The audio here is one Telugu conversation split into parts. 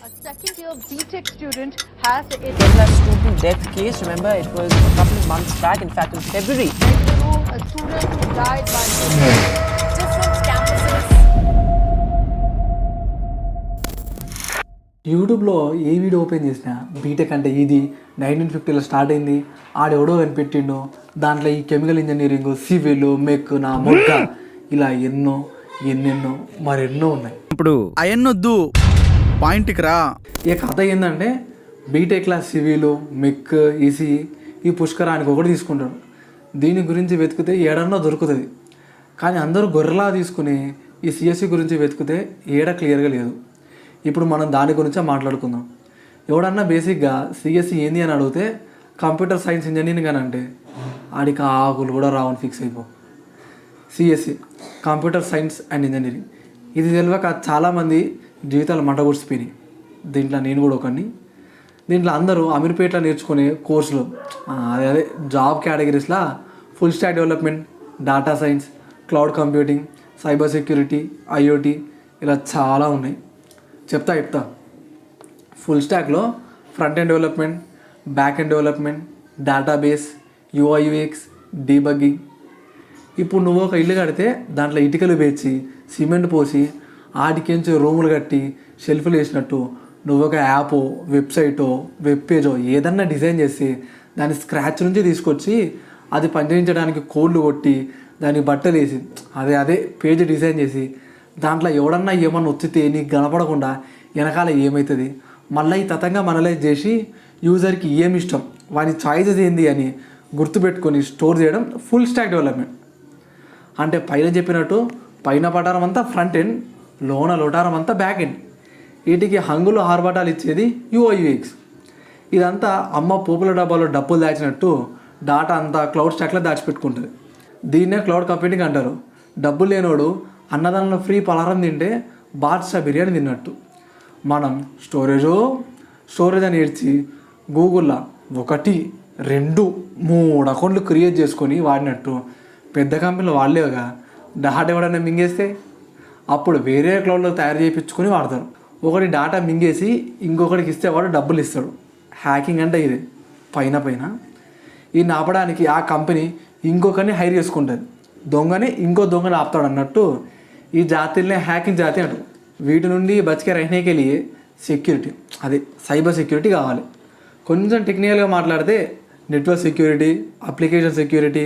A second-year BTech student has a Kerala student death case. Remember, it was a couple of months back. In fact, in February. a student who died by different campuses. యూట్యూబ్లో ఏ వీడియో ఓపెన్ చేసినా బీటెక్ అంటే ఇది 1950లో స్టార్ట్ అయింది, ఆడెవడో కనిపెట్టిండు, దాంట్లో ఈ కెమికల్ ఇంజనీరింగ్, సివిల్, మెక్, నా మొగ్గ, ఇలా ఎన్నెన్నో మరెన్నో ఉన్నాయి. ఇప్పుడు అయన్నొద్దు, పాయింట్కి రా. ఈ కథ ఏంటంటే బీటెక్లా సివిల్, మెక్, ఈసీ ఈ పుష్కరానికి ఒకటి తీసుకుంటాడు. దీని గురించి వెతికితే ఏడన్నా దొరుకుతుంది. కానీ అందరూ గొర్రెలా తీసుకుని ఈ సిఎస్సి గురించి వెతికితే ఏడ క్లియర్గా లేదు. ఇప్పుడు మనం దాని గురించే మాట్లాడుకుందాం. ఎవడన్నా బేసిక్గా సిఎస్సి ఏంది అని అడిగితే కంప్యూటర్ సైన్స్ ఇంజనీరింగ్ అని అంటే ఆడికి ఆకులు కూడా రావని ఫిక్స్ అయిపో. CSE computer science and engineering ఇది తెలియక చాలామంది జీవితాలు మంటగొడిచిపోయినాయి. దీంట్లో నేను కూడా ఒకని. దీంట్లో అందరూ అమీర్పేటలో నేర్చుకునే కోర్సులు అదే జాబ్ కేటగిరీస్లో full stack development, data science, cloud computing, cyber security, IoT ఇలా చాలా ఉన్నాయి. చెప్తా ఫుల్ స్టాక్లో front end development, back end development, database, UI UX, debugging. ఇప్పుడు నువ్వు ఒక ఇల్లు కడితే దాంట్లో ఇటుకలు పేర్చి సిమెంట్ పోసి ఆడికించి రూములు కట్టి షెల్ఫ్లు వేసినట్టు నువ్వు ఒక యాపో, వెబ్సైటో, వెబ్ పేజో ఏదన్నా డిజైన్ చేసి దాన్ని స్క్రాచ్ నుంచి తీసుకొచ్చి అది పనిచేయించడానికి కోడ్లు కొట్టి దానికి బట్టలు వేసి అదే పేజ్ డిజైన్ చేసి దాంట్లో ఎవడన్నా ఏమన్నా వచ్చితే నీకు కనపడకుండా వెనకాల ఏమవుతుంది, మళ్ళీ ఈ తతంగా మనలైజ్ చేసి యూజర్కి ఏమి ఇష్టం, వాని చాయిసెస్ ఏంది అని గుర్తుపెట్టుకొని స్టోర్ చేయడం ఫుల్ స్టాక్ డెవలప్మెంట్. అంటే పైన చెప్పినట్టు పైన పటారం అంతా ఫ్రంట్ ఎండ్, లోన లోటారం అంతా బ్యాక్ ఎండ్. వీటికి హంగులు ఆర్భటాలు ఇచ్చేది యూఐ యూఎక్స్. ఇదంతా అమ్మ పోపుల డబ్బాలో డబ్బులు దాచినట్టు డాటా అంతా క్లౌడ్ స్టాక్లో దాచిపెట్టుకుంటుంది. దీన్నే క్లౌడ్ కంప్యూటింగ్ అంటారు. డబ్బులు లేనోడు అన్నదానంలో ఫ్రీ పలారం తింటే బాద్షా బిర్యానీ తిన్నట్టు. మనం స్టోరేజ్ అని ఏడ్చి గూగుల్లో 1, 2, 3 అకౌంట్లు క్రియేట్ చేసుకొని వాడినట్టు పెద్ద కంపెనీలు వాడలేవుగా. డాటా ఎవడన్నా మింగేస్తే అప్పుడు వేరే క్లౌడ్లో తయారు చేయించుకొని వాడతారు. ఒకటి డాటా మింగేసి ఇంకొకటికి ఇస్తే వాడు డబ్బులు ఇస్తాడు. హ్యాకింగ్ అంటే ఇదే. పైన ఈ ఆపడానికి ఆ కంపెనీ ఇంకొకరిని హైర్ చేసుకుంటుంది. దొంగని ఇంకో దొంగని ఆపుతాడు అన్నట్టు ఈ జాతీలనే హ్యాకింగ్ జాతి అంటారు. వీటి నుండి బతికే రహనేకెళ్ళి సెక్యూరిటీ, అదే సైబర్ సెక్యూరిటీ కావాలి. కొంచెం టెక్నికల్గా మాట్లాడితే network security, application security,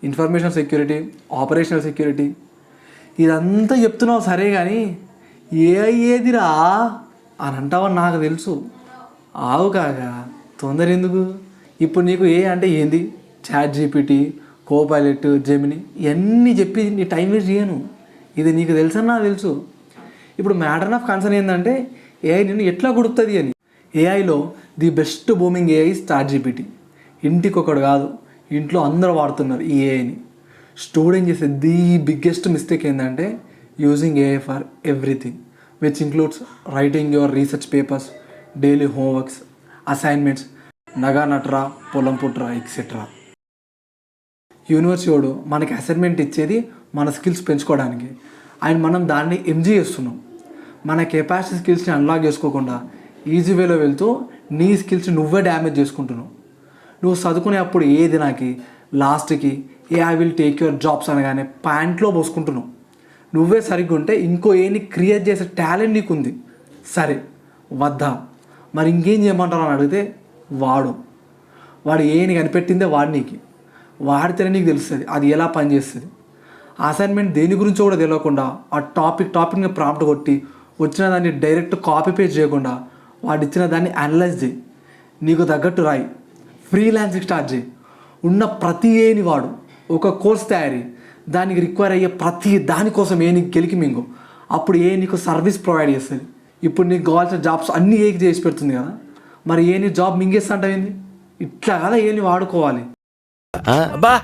information security, operational security. ఇదంతా చెప్తున్నావు సరే, కానీ ఏఐ ఏదిరా అని అంటావని నాకు తెలుసు. ఆవు కాగా తొందర ఎందుకు? ఇప్పుడు నీకు ఏ అంటే ఏంది, చాట్ జీపీటీ, కోపైలట్, జెమిని ఇవన్నీ చెప్పి నీ టైం వేస్ట్ చేయను. ఇది నీకు తెలుసని నాకు తెలుసు. ఇప్పుడు మ్యాటర్ ఆఫ్ కన్సర్న్ ఏంటంటే ఏఐ నిన్ను ఎట్లా గుడుతుంది అని. ఏఐలో the best booming AI chat GPT. ఇంటికి ఒకడు కాదు, ఇంట్లో అందరూ వాడుతున్నారు ఈ ఏఐని. స్టూడెంట్ చేసే ది బిగ్గెస్ట్ మిస్టేక్ ఏంటంటే using AI for everything, which includes writing your research papers, daily homeworks, assignments, నగా నటరా, పొలం పుట్రా ఎక్సెట్రా. యూనివర్సిటీ వాడు మనకి అసైన్మెంట్ ఇచ్చేది మన స్కిల్స్ పెంచుకోవడానికి. మనం దాన్ని ఎంజీ చేస్తున్నాం. మన కెపాసిటీ స్కిల్స్ని అన్లాక్ చేసుకోకుండా ఈజీ వేలో వెళ్తూ నీ స్కిల్స్ని నువ్వే డ్యామేజ్ చేసుకుంటున్నావు. నువ్వు చదువుకునే అప్పుడు ఏది నాకు లాస్ట్కి I will take your jobs అనగానే ప్యాంట్లో పోసుకుంటున్నావు. నువ్వే సరిగ్గా ఉంటే ఇంకో ఏని క్రియేట్ చేసే టాలెంట్ నీకు ఉంది. సరే వద్దా మరి ఇంకేం చేయమంటారు అని అడిగితే వాడు ఏని కనిపెట్టిందే నీకు వాడితేనే నీకు తెలుస్తుంది అది ఎలా పనిచేస్తుంది. అసైన్మెంట్ దేని గురించో కూడా తెలియకుండా ఆ టాపిక్ని ప్రాంప్ట్ కొట్టి వచ్చిన దాన్ని డైరెక్ట్ కాపీ పేస్ట్ చేయకుండా వాడు ఇచ్చిన దాన్ని అనలైజ్ చేయి, నీకు తగ్గట్టు రాయి, ఫ్రీలాన్సింగ్ స్టార్ట్ చేయి. ఉన్న ప్రతి ఏని వాడు ఒక కోర్స్ తయారీ, దానికి రిక్వైర్ అయ్యే ప్రతి దానికోసం నీకు గెలికి మింగు. అప్పుడు నీకు సర్వీస్ ప్రొవైడ్ చేస్తుంది. ఇప్పుడు నీకు కావాల్సిన జాబ్స్ అన్నీ ఏకి చేసి పెడుతుంది కదా, మరి నీ జాబ్ మింగేస్తా అంటావేంది? ఇట్లా కదా వాడుకోవాలి. బా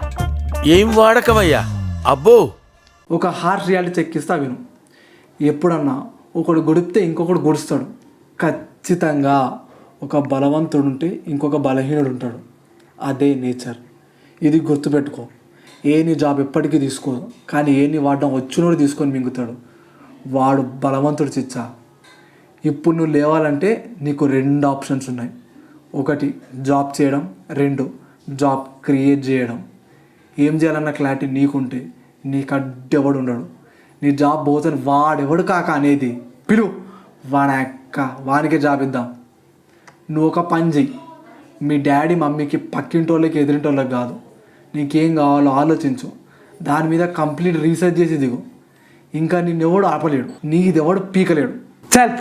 ఏం వాడకమయ్యా అబ్బో. ఒక హార్ష్ రియాలిటీ చెక్కిస్తా విను. ఎప్పుడన్నా ఒకడు గుడిపితే ఇంకొకడు గుడుస్తాడు. ఖచ్చితంగా ఒక బలవంతుడు ఉంటే ఇంకొక బలహీనుడు ఉంటాడు. అదే నేచర్. ఇది గుర్తుపెట్టుకో. నీ జాబ్ ఎప్పటికీ తీసుకోదు, కానీ నీ వాడడం వచ్చినోడు తీసుకొని మింగుతాడు. వాడు బలవంతుడు చిచ్చా. ఇప్పుడు నువ్వు లేవాలంటే నీకు 2 ఆప్షన్స్ ఉన్నాయి. 1 జాబ్ చేయడం, 2 జాబ్ క్రియేట్ చేయడం. ఏం చేయాలన్న క్లారిటీ నీకుంటే నీకు అడ్డెవడు ఉండడు. నీ జాబ్ పోతే వాడెవడు కాక అనేది పిలు వానికే జాబ్ ఇద్దాం. నువ్వు ఒక పని చెయ్యి, మీ డాడీ మమ్మీకి పక్కింటోళ్ళకి ఎదిరింటోళ్ళకి కాదు, నీకేం కావాలో ఆలోచించు, దాని మీద కంప్లీట్ రీసెర్చ్ చేసి దిగు. ఇంకా నిన్నెవడు ఆపలేడు, నీదెవడు పీకలేడు. చల్.